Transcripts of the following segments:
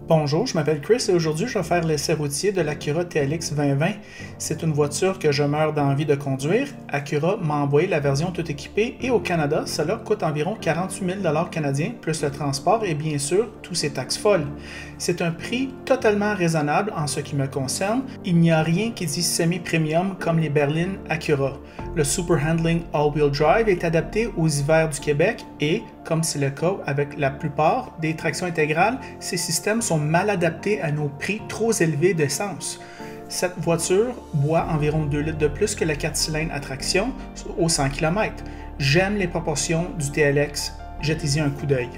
Bonjour, je m'appelle Chris et aujourd'hui je vais faire l'essai routier de l'Acura TLX 2020. C'est une voiture que je meurs d'envie de conduire. Acura m'a envoyé la version tout équipée et au Canada, cela coûte environ 48 000 canadiens plus le transport et bien sûr tous ces taxes folles. C'est un prix totalement raisonnable en ce qui me concerne. Il n'y a rien qui dit semi-premium comme les berlines Acura. Le Super Handling All-Wheel Drive est adapté aux hivers du Québec et, comme c'est le cas avec la plupart des tractions intégrales, ces systèmes sont mal adaptés à nos prix trop élevés d'essence. Cette voiture boit environ 2 litres de plus que la 4 cylindres à traction au 100 km. J'aime les proportions du TLX, jetez-y un coup d'œil.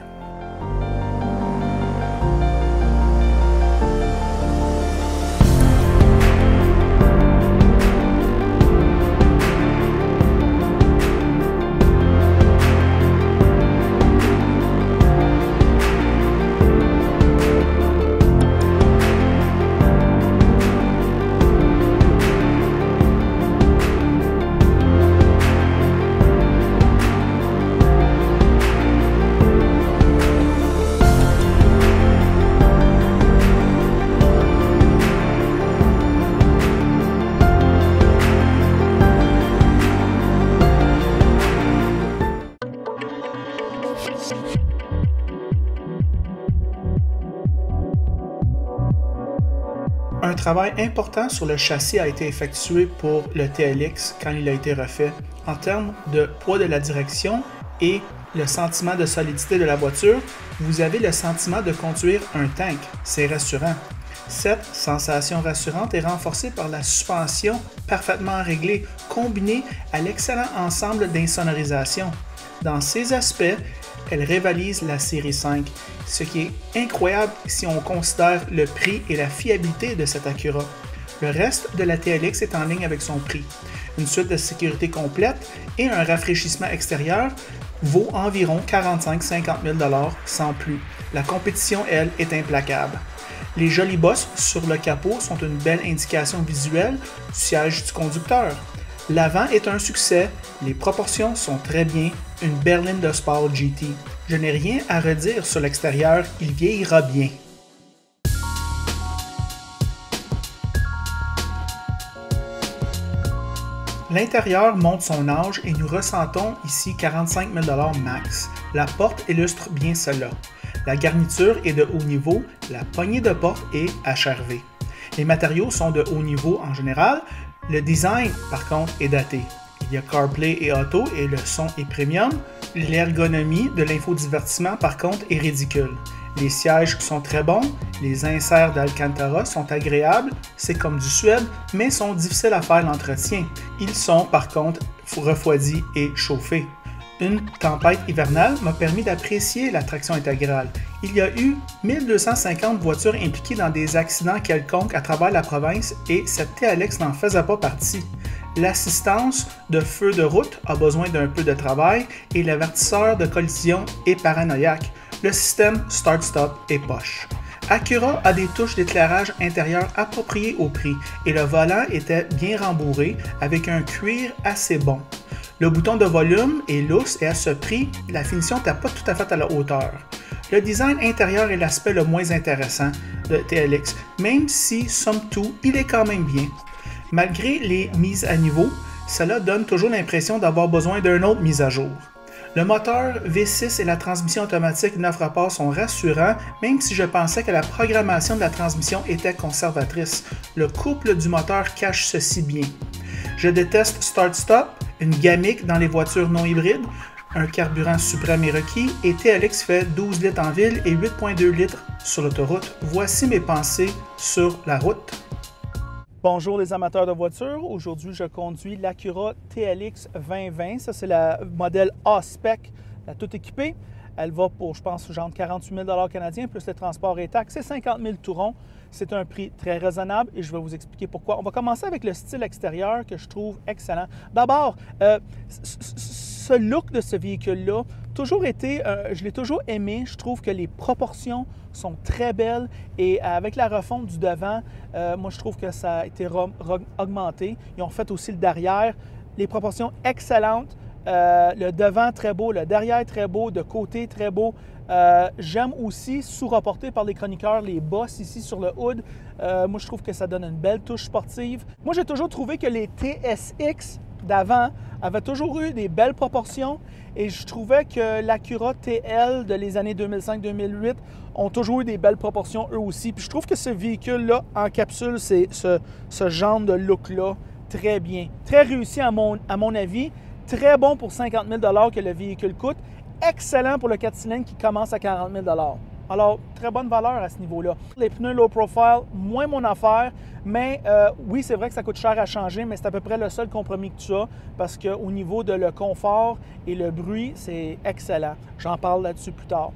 Un travail important sur le châssis a été effectué pour le TLX quand il a été refait. En termes de poids de la direction et le sentiment de solidité de la voiture, vous avez le sentiment de conduire un tank. C'est rassurant. Cette sensation rassurante est renforcée par la suspension parfaitement réglée, combinée à l'excellent ensemble d'insonorisation. Dans ces aspects, elle rivalise la série 5, ce qui est incroyable si on considère le prix et la fiabilité de cette Acura. Le reste de la TLX est en ligne avec son prix. Une suite de sécurité complète et un rafraîchissement extérieur vaut environ 45-50 000 $ sans plus. La compétition, elle, est implacable. Les jolies bosses sur le capot sont une belle indication visuelle du siège du conducteur. L'avant est un succès, les proportions sont très bien, une berline de sport GT. Je n'ai rien à redire sur l'extérieur, il vieillira bien. L'intérieur montre son âge et nous ressentons ici 45 000 $ max. La porte illustre bien cela. La garniture est de haut niveau, la poignée de porte est HRV. Les matériaux sont de haut niveau en général. Le design, par contre, est daté. Il y a CarPlay et Auto et le son est premium. L'ergonomie de l'infodivertissement, par contre, est ridicule. Les sièges sont très bons, les inserts d'Alcantara sont agréables, c'est comme du suède, mais sont difficiles à faire l'entretien. Ils sont, par contre, refroidis et chauffés. Une tempête hivernale m'a permis d'apprécier la traction intégrale. Il y a eu 1250 voitures impliquées dans des accidents quelconques à travers la province et cette TLX n'en faisait pas partie. L'assistance de feu de route a besoin d'un peu de travail et l'avertisseur de collision est paranoïaque. Le système Start-Stop est poche. Acura a des touches d'éclairage intérieur appropriées au prix et le volant était bien rembourré avec un cuir assez bon. Le bouton de volume est lousse et à ce prix, la finition n'est pas tout à fait à la hauteur. Le design intérieur est l'aspect le moins intéressant de TLX, même si, somme toute, il est quand même bien. Malgré les mises à niveau, cela donne toujours l'impression d'avoir besoin d'une autre mise à jour. Le moteur V6 et la transmission automatique 9 rapports sont rassurants, même si je pensais que la programmation de la transmission était conservatrice. Le couple du moteur cache ceci bien. Je déteste Start-Stop, une gamique dans les voitures non hybrides, un carburant suprême est requis et TLX fait 12 litres en ville et 8,2 litres sur l'autoroute. Voici mes pensées sur la route. Bonjour les amateurs de voitures, aujourd'hui je conduis l'Acura TLX 2020, ça c'est la modèle A-Spec, la toute équipée. Elle va pour, je pense, genre 48 000 $ canadiens, plus les transports et taxes, c'est 50 000 tout rond. C'est un prix très raisonnable et je vais vous expliquer pourquoi. On va commencer avec le style extérieur que je trouve excellent. D'abord, ce look de ce véhicule-là, je l'ai toujours aimé. Je trouve que les proportions sont très belles et avec la refonte du devant, moi je trouve que ça a été augmenté. Ils ont fait aussi le derrière. Les proportions excellentes. Le devant très beau, le derrière très beau, de côté très beau. J'aime aussi, sous-rapporté par les chroniqueurs, les bosses ici sur le hood. Moi, je trouve que ça donne une belle touche sportive. Moi, j'ai toujours trouvé que les TSX d'avant avaient toujours eu des belles proportions et je trouvais que l'Acura TL de les années 2005-2008 ont toujours eu des belles proportions eux aussi. Puis je trouve que ce véhicule-là encapsule ce genre de look-là très bien. Très réussi à mon avis. Très bon pour 50 000 $ que le véhicule coûte. Excellent pour le 4 cylindres qui commence à 40 000 $. Alors, très bonne valeur à ce niveau-là. Les pneus low profile, moins mon affaire, mais oui, c'est vrai que ça coûte cher à changer, mais c'est à peu près le seul compromis que tu as parce qu'au niveau de le confort et le bruit, c'est excellent. J'en parle là-dessus plus tard.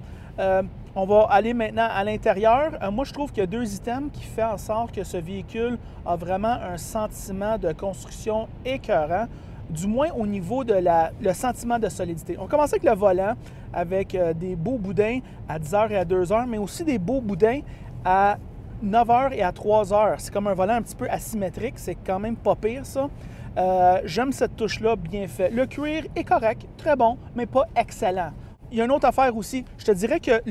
On va aller maintenant à l'intérieur. Moi, je trouve qu'il y a deux items qui font en sorte que ce véhicule a vraiment un sentiment de construction écœurant, du moins au niveau de le sentiment de solidité. On commence avec le volant, avec des beaux boudins à 10h et à 2h, mais aussi des beaux boudins à 9h et à 3h. C'est comme un volant un petit peu asymétrique, c'est quand même pas pire ça. J'aime cette touche-là bien faite. Le cuir est correct, très bon, mais pas excellent. Il y a une autre affaire aussi. Je te dirais que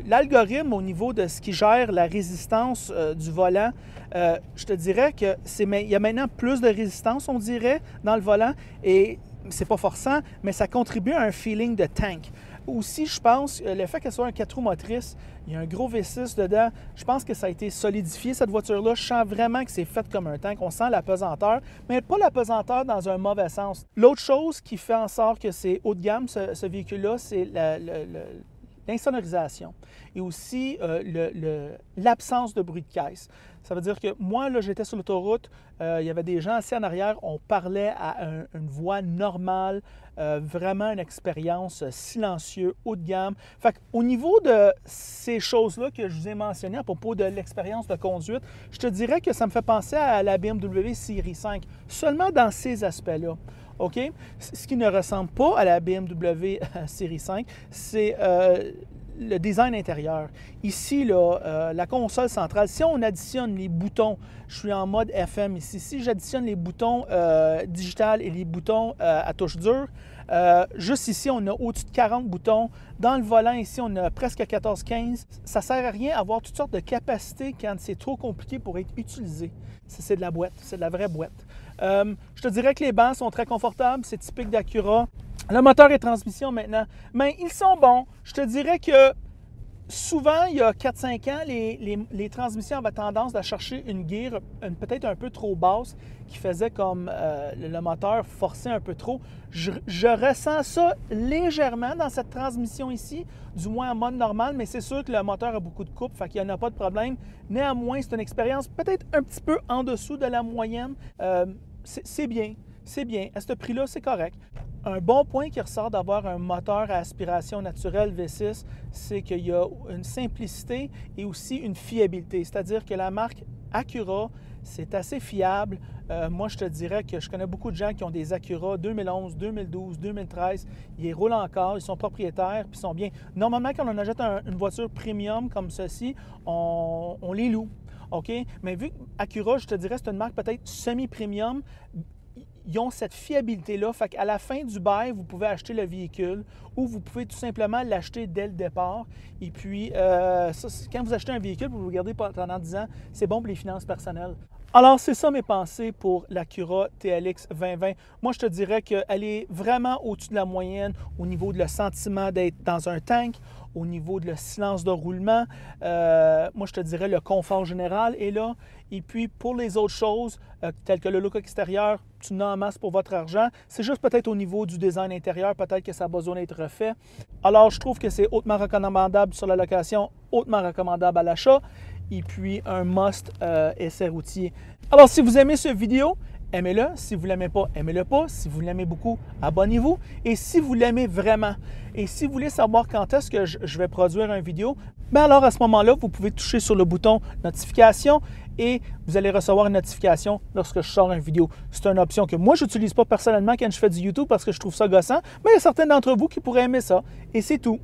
l'algorithme au niveau de ce qui gère la résistance du volant, je te dirais que il y a maintenant plus de résistance, on dirait, dans le volant. Et c'est pas forçant, mais ça contribue à un feeling de tank. Aussi, je pense, le fait qu'elle soit un 4 roues motrices, il y a un gros V6 dedans, je pense que ça a été solidifié, cette voiture-là. Je sens vraiment que c'est fait comme un tank. On sent la pesanteur, mais pas la pesanteur dans un mauvais sens. L'autre chose qui fait en sorte que c'est haut de gamme, ce véhicule-là, c'est l'insonorisation et aussi l'absence de bruit de caisse. Ça veut dire que moi, là, j'étais sur l'autoroute, il y avait des gens assis en arrière, on parlait à une voix normale, vraiment une expérience silencieuse, haut de gamme. Fait qu'au niveau de ces choses-là que je vous ai mentionnées à propos de l'expérience de conduite, je te dirais que ça me fait penser à la BMW Série 5, seulement dans ces aspects-là. OK? Ce qui ne ressemble pas à la BMW Série 5, c'est le design intérieur. Ici, là, la console centrale, si on additionne les boutons, je suis en mode FM ici, si j'additionne les boutons digital et les boutons à touche dure, juste ici, on a au-dessus de 40 boutons. Dans le volant, ici, on a presque 14-15. Ça ne sert à rien d'avoir toutes sortes de capacités quand c'est trop compliqué pour être utilisé. C'est de la boîte, c'est de la vraie boîte. Je te dirais que les bancs sont très confortables, c'est typique d'Acura. Le moteur et transmission maintenant, mais ils sont bons. Je te dirais que souvent, il y a 4-5 ans, les transmissions avaient tendance à chercher une gear peut-être un peu trop basse qui faisait comme le moteur forçait un peu trop. Je ressens ça légèrement dans cette transmission ici, du moins en mode normal, mais c'est sûr que le moteur a beaucoup de coupe, fait qu'il n'y en a pas de problème. Néanmoins, c'est une expérience peut-être un petit peu en dessous de la moyenne. C'est bien. C'est bien. À ce prix-là, c'est correct. Un bon point qui ressort d'avoir un moteur à aspiration naturelle V6, c'est qu'il y a une simplicité et aussi une fiabilité. C'est-à-dire que la marque Acura, c'est assez fiable. Moi, je te dirais que je connais beaucoup de gens qui ont des Acura 2011, 2012, 2013. Ils roulent encore, ils sont propriétaires, puis ils sont bien. Normalement, quand on achète une voiture premium comme ceci, on les loue. OK? Mais vu qu'Acura, je te dirais, c'est une marque peut-être semi-premium, ils ont cette fiabilité-là. Fait qu'à la fin du bail, vous pouvez acheter le véhicule ou vous pouvez tout simplement l'acheter dès le départ. Et puis, quand vous achetez un véhicule, vous le gardez pendant 10 ans, c'est bon pour les finances personnelles. Alors, c'est ça mes pensées pour l'Acura TLX 2020. Moi, je te dirais qu'elle est vraiment au-dessus de la moyenne au niveau de le sentiment d'être dans un tank, au niveau de le silence de roulement. Moi, je te dirais le confort général est là. Et puis, pour les autres choses, telles que le look extérieur, tu n'en masse pour votre argent. C'est juste peut-être au niveau du design intérieur, peut-être que ça a besoin d'être refait. Alors, je trouve que c'est hautement recommandable sur la location, hautement recommandable à l'achat. Et puis, un must essai routier. Alors, si vous aimez cette vidéo, aimez-le. Si vous ne l'aimez pas, aimez-le pas. Si vous l'aimez beaucoup, abonnez-vous. Et si vous l'aimez vraiment, et si vous voulez savoir quand est-ce que je vais produire une vidéo, bien alors à ce moment-là, vous pouvez toucher sur le bouton notification et vous allez recevoir une notification lorsque je sors une vidéo. C'est une option que moi, je n'utilise pas personnellement quand je fais du YouTube parce que je trouve ça gossant, mais il y a certains d'entre vous qui pourraient aimer ça. Et c'est tout.